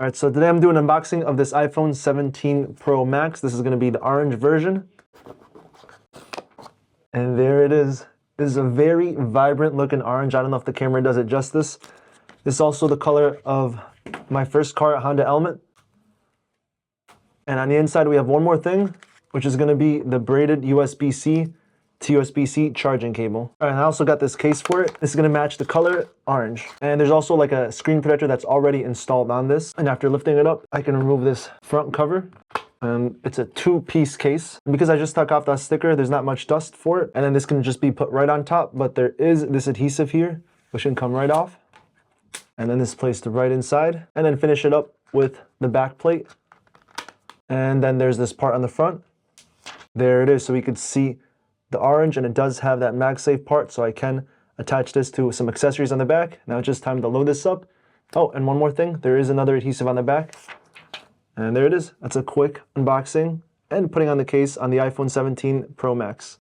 All right, so today I'm doing an unboxing of this iPhone 17 Pro Max. This is going to be the orange version. And there it is. This is a very vibrant looking orange. I don't know if the camera does it justice. This is also the color of my first car, Honda Element. And on the inside, we have one more thing, which is going to be the braided USB-C to USB-C charging cable. All right, and I also got this case for it. This is going to match the color orange. And there's also like a screen protector that's already installed on this. And after lifting it up, I can remove this front cover. And it's a two-piece case. And because I just took off that sticker, there's not much dust for it. And then this can just be put right on top, but there is this adhesive here, which can come right off. And then this placed right inside. And then finish it up with the back plate. And then there's this part on the front. There it is, so we could see the orange, and it does have that MagSafe part, so I can attach this to some accessories on the back. Now it's just time to load this up. Oh, and one more thing, there is another adhesive on the back. And there it is. That's a quick unboxing and putting on the case on the iPhone 17 Pro Max.